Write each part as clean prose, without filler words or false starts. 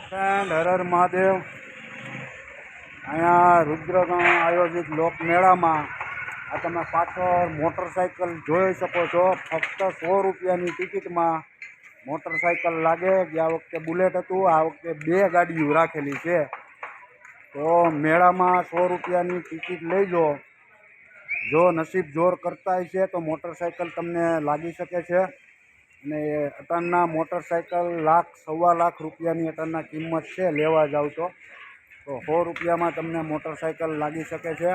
Friend Har Har Mahadev. અહીંયા રુદ્રગણ આયોજિત લોકમેળામાં આ તમે પાછળ મોટરસાઇકલ જોઈ શકો છો। ફક્ત 100 રૂપિયાની ટિકિટમાં મોટરસાઇકલ લાગે। ગયા વખતે બુલેટ હતું, આ વખતે 2 ગાડીઓ રાખેલી છે। તો મેળામાં 100 રૂપિયાની ટિકિટ લઈ લો। જો નસીબ જોર કરતા છે તો મોટરસાઇકલ તમને લાગી શકે છે। અને અટાણના મોટરસાઇકલ લાખ સવા લાખ રૂપિયાની અટાણના કિંમત છે। લેવા જાવ તો 100 રૂપિયામાં તમને મોટરસાઇકલ લાગી શકે છે।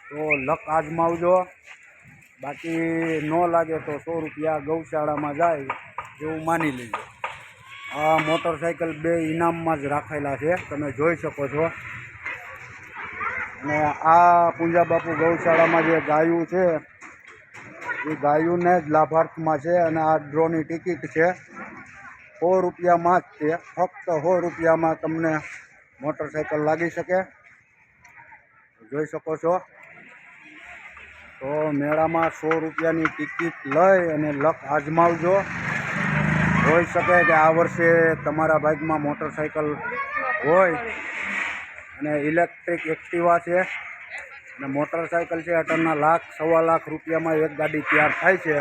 તો લક આજમાવજો, બાકી ન લાગે તો 100 રૂપિયા ગૌશાળામાં જાય એવું માની લેજો। આ મોટરસાઇકલ 2 ઇનામમાં જ રાખેલા છે, તમે જોઈ શકો છો। અને આ પૂંજા બાપુ ગૌશાળામાં જે ગાયું છે એ ગાયોને જ લાભાર્થમાં છે। અને આ ડ્રોની ટિકિટ છે 100 રૂપિયામાં જ છે। ફક્ત 100 રૂપિયામાં તમને મોટરસાઇકલ લાગી શકે, જોઈ શકો છો। તો મેળામાં 100 રૂપિયાની ટિકિટ લઈ અને લક આજમાવજો। હોઈ શકે કે આ વર્ષે તમારા ભાગમાં મોટરસાઇકલ હોય। અને ઇલેક્ટ્રિક એક્ટિવા છે અને મોટરસાઇકલ છે અટાણના લાખ સવા લાખ રૂપિયામાં એક ગાડી તૈયાર થાય છે।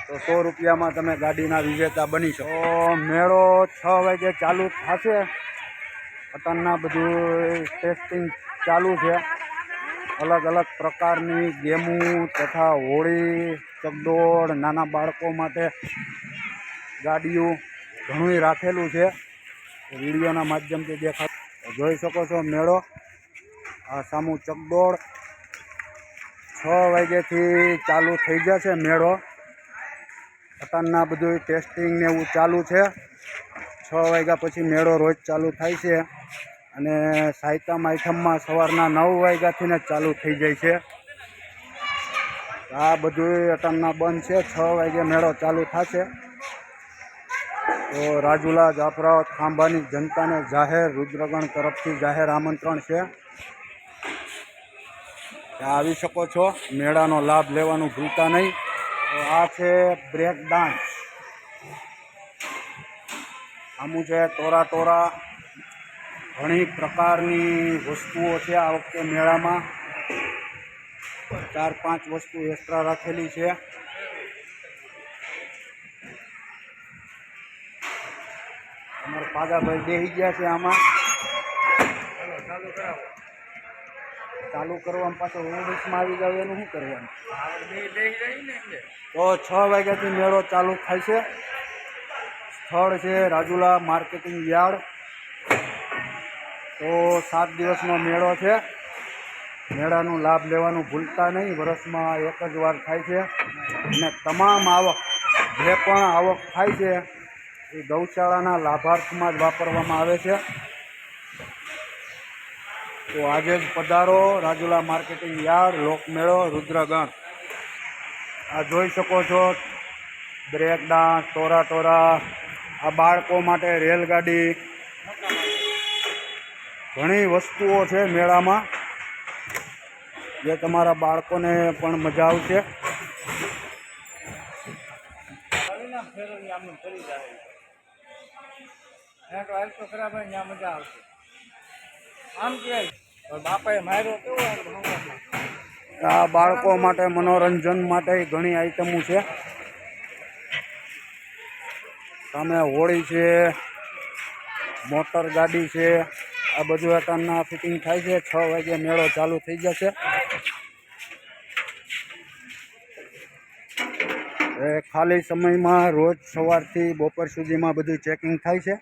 તો 100 રૂપિયામાં તમે ગાડીના વિજેતા બની શકો। તો મેળો 6 વાગે ચાલુ થશે। અટાણના બધું ટેસ્ટિંગ ચાલુ છે। અલગ અલગ પ્રકારની ગેમો તથા હોળી, ચકડોળ, નાના બાળકો માટે ગાડીઓ ઘણું રાખેલું છે। વિડીયોના માધ્યમથી જોઈ શકો છો મેળો। આ સામું ચકડોળ 6 વાગ્યાથી ચાલુ થઈ જશે મેળો। અટાણના બધું ટેસ્ટિંગ ને એવું ચાલુ છે। 6 વાગ્યા પછી મેળો રોજ ચાલુ થાય છે। અને સાયતામ આઈટમમાં સવારના 9 વાગ્યાથી જ ચાલુ થઈ જાય છે। આ બધું અટાણના બંધ છે, 6 વાગે મેળો ચાલુ થશે। તો રાજુલા, જાફરાબાદ, ખાંભાની જનતાને જાહેર રુદ્રગણ તરફથી જાહેર આમંત્રણ છે। આવી શકો છો, મેળાનો લાભ લેવાનું ભૂલતા નહીં। તો આ છે બ્રેક ડાન્સ, આમું છે ટોરા ટોરા। ઘણી પ્રકારની વસ્તુઓ છે આ વખતે મેળામાં, 4-5 વસ્તુ એક્સ્ટ્રા રાખેલી છે। અમારા પાદાભાઈ બેસી ગયા છે આમાં। ચાલુ કરવામાં પાછો ઓડિશમાં આવી જાવ એનું શું કરવાનું? તો 6 વાગ્યાથી મેળો ચાલુ થાય છે। સ્થળ છે રાજુલા માર્કેટિંગ યાર્ડ। તો 7 દિવસનો મેળો છે। મેળાનો લાભ લેવાનું ભૂલતા નહીં, વર્ષમાં એક જ વાર થાય છે। અને તમામ આવક, જે પણ આવક થાય છે એ ગૌશાળાના લાભાર્થમાં જ વાપરવામાં આવે છે। તો આજે જ પધારો રાજુલા માર્કેટિંગ યાર્ડ, લોકમેળો રુદ્રગણ। આ જોઈ શકો છો બ્રેક ડાન્સ, ટોરા ટોરા, આ બાળકો માટે રેલગાડી, ઘણી વસ્તુઓ છે મેળામાં જે તમારા બાળકોને પણ મજા આવશે। આ બાળકો માટે મનોરંજન માટે ઘણી આઈટમો છે। સામે હોળી છે, મોટર ગાડી છે, આ બધું અટાણના ફિટિંગ થાય છે। 6 વાગે મેળો ચાલુ થઈ જશે। ખાલી સમયમાં રોજ સવારથી બપોર સુધીમાં બધું ચેકિંગ થાય છે।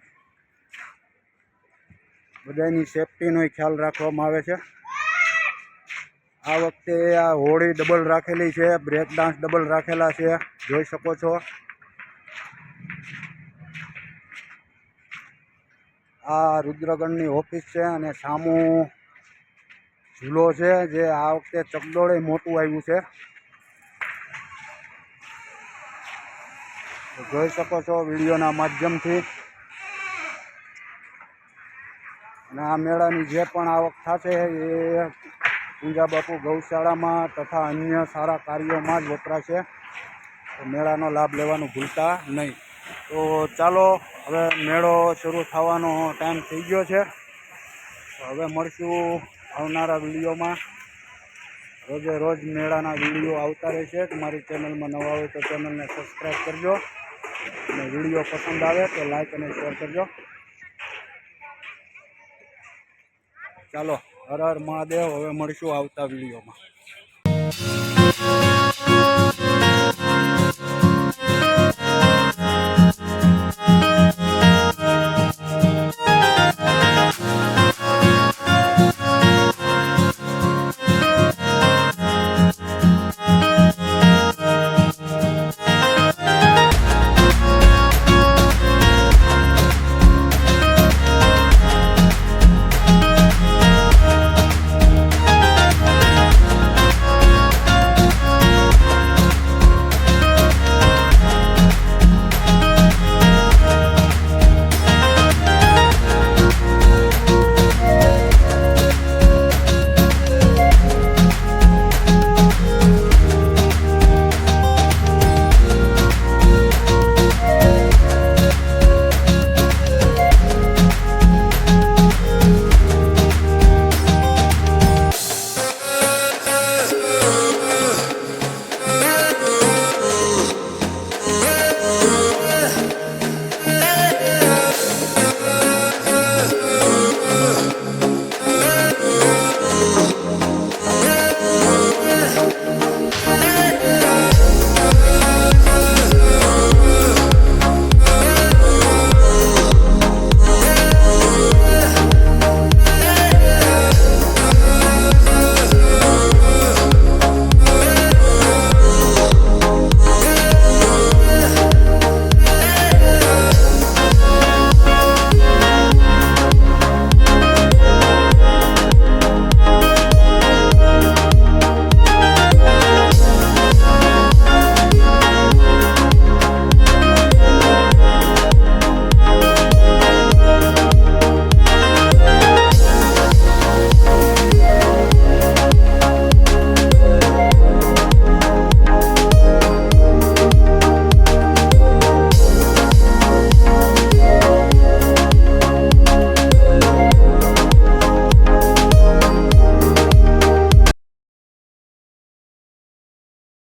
બધાની સેફટીનો ખ્યાલ રાખવામાં આવે છે। આ વખતે આ હોળી ડબલ રાખેલી છે, બ્રેક ડાન્સ ડબલ રાખેલા છે, જોઈ શકો છો। આ રુદ્રગણની ઓફિસ છે અને સામું ઝૂલો છે, જે આ વખતે ચકડોળે મોટું આવ્યું છે, જોઈ શકો છો વિડીયોના માધ્યમથી। અને આ મેળાની જે પણ આવક થશે એ પૂંજા બાપુ ગૌશાળામાં તથા અન્ય સારા કાર્યોમાં જ વપરાશે। તો મેળાનો લાભ લેવાનું ભૂલતા નહીં। તો ચાલો હવે મેળો શરૂ થવાનો ટાઈમ થઈ ગયો છે. હવે મળશું આવનારા વિડીયોમાં. રોજે રોજ મેળાના વિડીયો આવતા રહેશે. તમારી ચેનલમાં નવા હોય તો ચેનલને સબસ્ક્રાઈબ કરજો અને વિડીયો પસંદ આવે તો લાઈક અને શેર કરજો. ચાલો, હર હર મહાદેવ. હવે મળીશું આવતા વિડીયોમાં.